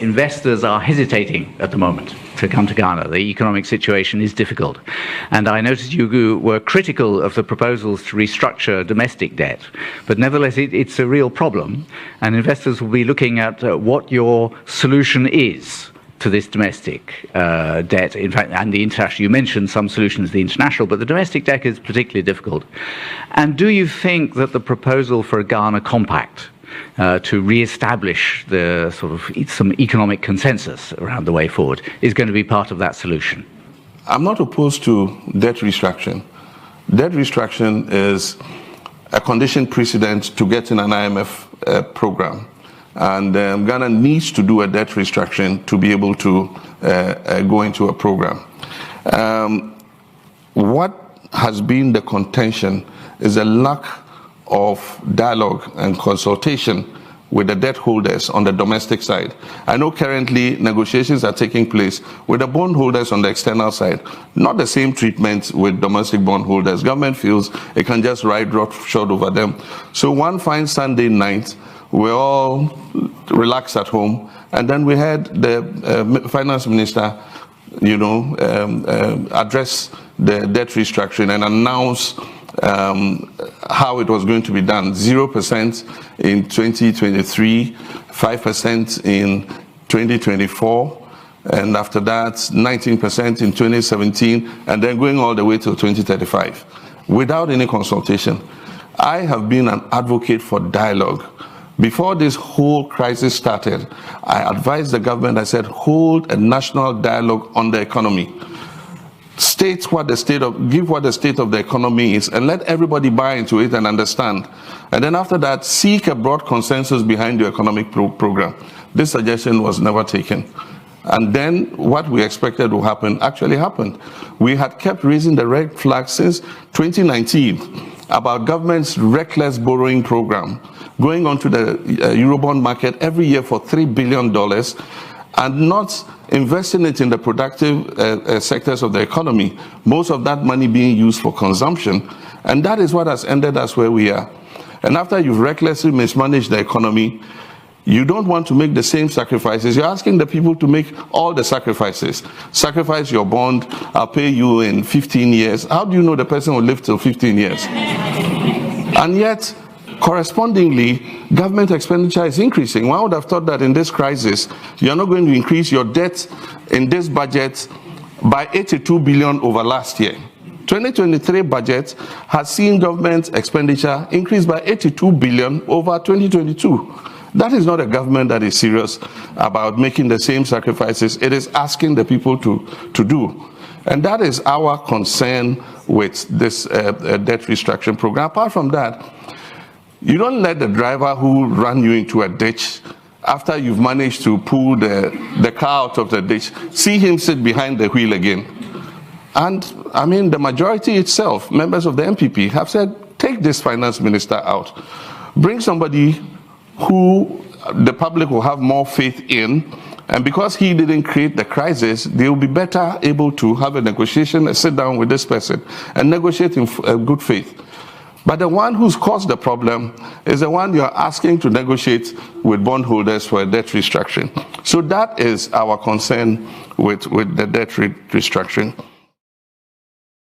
investors are hesitating at the moment to come to Ghana. The economic situation is difficult. And I noticed you were critical of the proposals to restructure domestic debt. But nevertheless, it's a real problem. And investors will be looking at what your solution is to this domestic debt. In fact, and the international, you mentioned some solutions, the international, but the domestic debt is particularly difficult. And do you think that the proposal for a Ghana compact to re-establish the sort of some economic consensus around the way forward is going to be part of that solution? I'm not opposed to debt restructuring. Debt restructuring is a condition precedent to getting an IMF program. And Ghana needs to do a debt restructuring to be able to go into a program. What has been the contention is a lack of dialogue and consultation with the debt holders on the domestic side. I know currently negotiations are taking place with the bondholders on the external side. Not the same treatment with domestic bondholders. Government feels it can just ride roughshod over them. So one fine Sunday night, we're all relaxed at home, and then we had the finance minister, address the debt restructuring and announce how it was going to be done. 0% in 2023, 5% in 2024, and after that 19% in 2017, and then going all the way to 2035 without any consultation. I have been an advocate for dialogue. Before this whole crisis started, I advised the government, I said, hold a national dialogue on the economy. Give what the state of the economy is, and let everybody buy into it and understand. And then after that, seek a broad consensus behind your economic program. This suggestion was never taken. And then what we expected would happen actually happened. We had kept raising the red flag since 2019 about government's reckless borrowing program, going onto the Eurobond market every year for $3 billion and not investing it in the productive sectors of the economy, most of that money being used for consumption. And that is what has ended us where we are. And after you've recklessly mismanaged the economy, you don't want to make the same sacrifices. You're asking the people to make all the sacrifices. Sacrifice your bond, I'll pay you in 15 years. How do you know the person will live till 15 years? And yet, correspondingly, government expenditure is increasing. One would have thought that in this crisis, you're not going to increase your debt in this budget by 82 billion over last year. 2023 budget has seen government expenditure increase by 82 billion over 2022. That is not a government that is serious about making the same sacrifices it is asking the people to do. And that is our concern with this debt restructuring program. Apart from that, you don't let the driver who ran you into a ditch after you've managed to pull the car out of the ditch, see him sit behind the wheel again. And I mean, the majority itself, members of the MPP, have said, take this finance minister out. Bring somebody who the public will have more faith in, and because he didn't create the crisis, they will be better able to have a negotiation and sit down with this person and negotiate in good faith. But the one who's caused the problem is the one you're asking to negotiate with bondholders for a debt restructuring. So that is our concern with the debt restructuring.